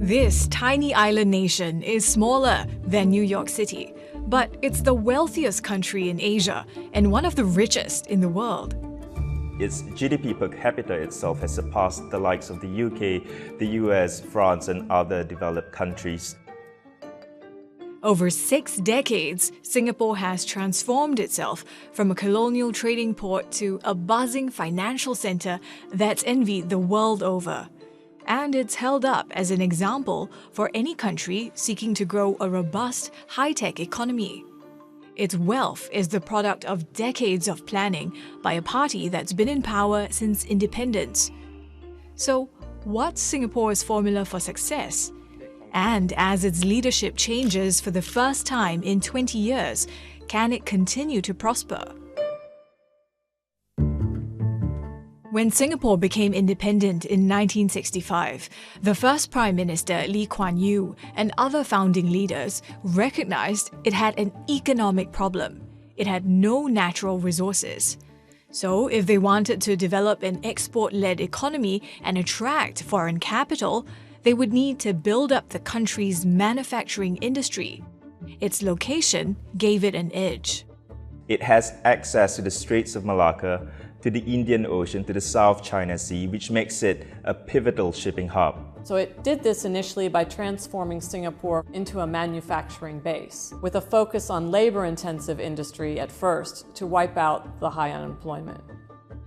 This tiny island nation is smaller than New York City, but it's the wealthiest country in Asia and one of the richest in the world. Its GDP per capita itself has surpassed the likes of the UK, the US, France, and other developed countries. Over 6 decades, Singapore has transformed itself from a colonial trading port to a buzzing financial center that's envied the world over. And it's held up as an example for any country seeking to grow a robust, high-tech economy. Its wealth is the product of decades of planning by a party that's been in power since independence. So, what's Singapore's formula for success? And as its leadership changes for the first time in 20 years, can it continue to prosper? When Singapore became independent in 1965, the first Prime Minister Lee Kuan Yew and other founding leaders recognized it had an economic problem. It had no natural resources. So if they wanted to develop an export-led economy and attract foreign capital, they would need to build up the country's manufacturing industry. Its location gave it an edge. It has access to the Straits of Malacca, to the Indian Ocean, to the South China Sea, which makes it a pivotal shipping hub. So it did this initially by transforming Singapore into a manufacturing base, with a focus on labor-intensive industry at first to wipe out the high unemployment.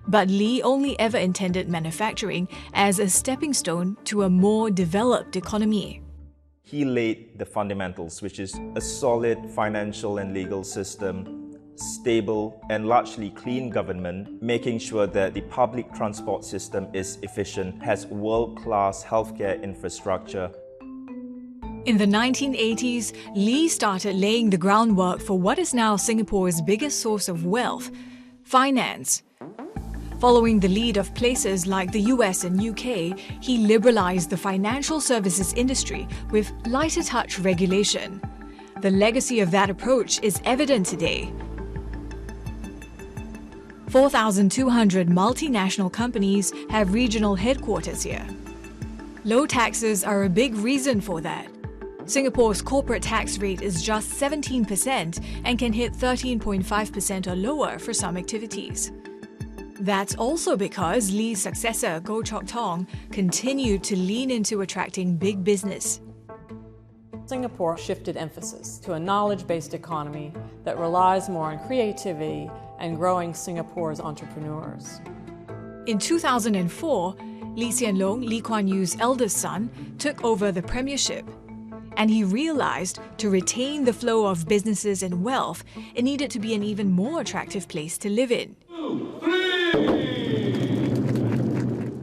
But Lee only ever intended manufacturing as a stepping stone to a more developed economy. He laid the fundamentals, which is a solid financial and legal system, stable and largely clean government, making sure that the public transport system is efficient, has world-class healthcare infrastructure. In the 1980s, Lee started laying the groundwork for what is now Singapore's biggest source of wealth, finance. Following the lead of places like the US and UK, he liberalized the financial services industry with lighter touch regulation. The legacy of that approach is evident today. 4,200 multinational companies have regional headquarters here. Low taxes are a big reason for that. Singapore's corporate tax rate is just 17% and can hit 13.5% or lower for some activities. That's also because Lee's successor, Goh Chok Tong, continued to lean into attracting big business. Singapore shifted emphasis to a knowledge-based economy that relies more on creativity and growing Singapore's entrepreneurs. In 2004, Lee Hsien Loong, Lee Kuan Yew's eldest son, took over the premiership. And he realized to retain the flow of businesses and wealth, it needed to be an even more attractive place to live in.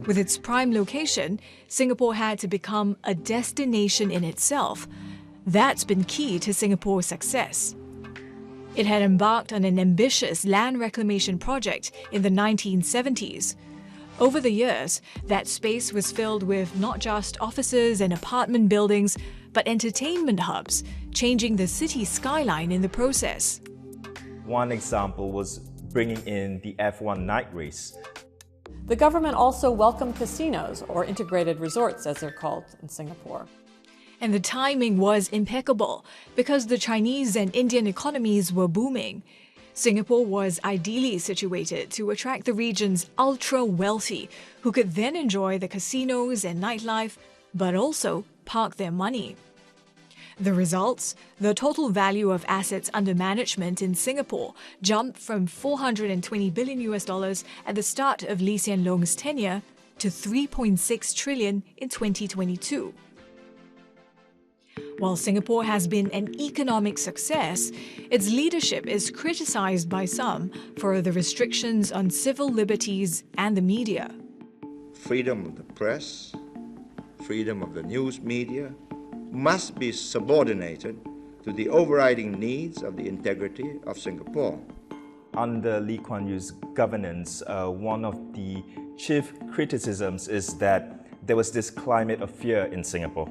With its prime location, Singapore had to become a destination in itself. That's been key to Singapore's success. It had embarked on an ambitious land reclamation project in the 1970s. Over the years, that space was filled with not just offices and apartment buildings, but entertainment hubs, changing the city's skyline in the process. One example was bringing in the F1 night race. The government also welcomed casinos, or integrated resorts as they're called in Singapore. And the timing was impeccable because the Chinese and Indian economies were booming. Singapore was ideally situated to attract the region's ultra-wealthy, who could then enjoy the casinos and nightlife, but also park their money. The results? The total value of assets under management in Singapore jumped from $420 billion at the start of Lee Hsien Loong's tenure to $3.6 trillion in 2022. While Singapore has been an economic success, its leadership is criticized by some for the restrictions on civil liberties and the media. Freedom of the press, freedom of the news media must be subordinated to the overriding needs of the integrity of Singapore. Under Lee Kuan Yew's governance, one of the chief criticisms is that there was this climate of fear in Singapore.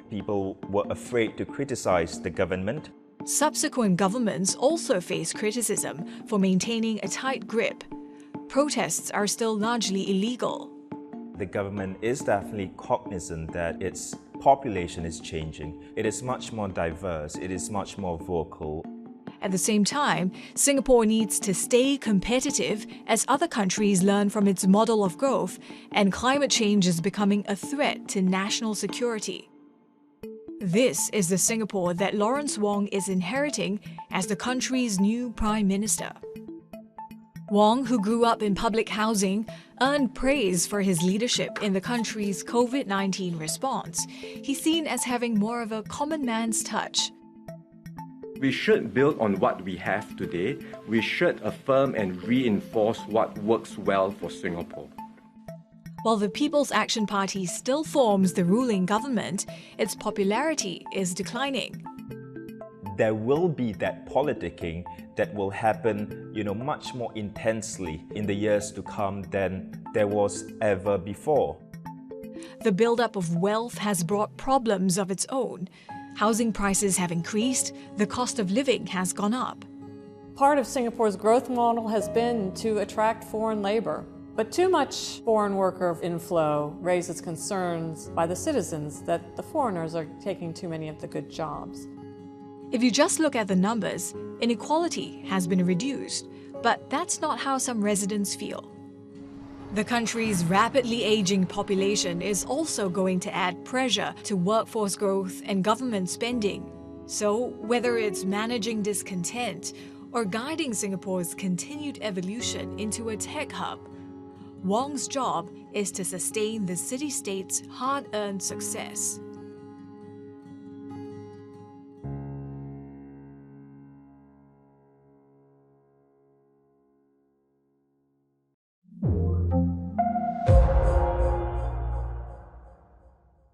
People were afraid to criticize the government. Subsequent governments also face criticism for maintaining a tight grip. Protests are still largely illegal. The government is definitely cognizant that its population is changing. It is much more diverse. It is much more vocal. At the same time, Singapore needs to stay competitive as other countries learn from its model of growth, and climate change is becoming a threat to national security. This is the Singapore that Lawrence Wong is inheriting as the country's new Prime Minister. Wong, who grew up in public housing, earned praise for his leadership in the country's COVID-19 response. He's seen as having more of a common man's touch. We should build on what we have today. We should affirm and reinforce what works well for Singapore. While the People's Action Party still forms the ruling government, its popularity is declining. There will be that politicking that will happen, much more intensely in the years to come than there was ever before. The buildup of wealth has brought problems of its own. Housing prices have increased, the cost of living has gone up. Part of Singapore's growth model has been to attract foreign labor. But too much foreign worker inflow raises concerns by the citizens that the foreigners are taking too many of the good jobs. If you just look at the numbers, inequality has been reduced, but that's not how some residents feel. The country's rapidly aging population is also going to add pressure to workforce growth and government spending. So, whether it's managing discontent or guiding Singapore's continued evolution into a tech hub, Wong's job is to sustain the city-state's hard-earned success.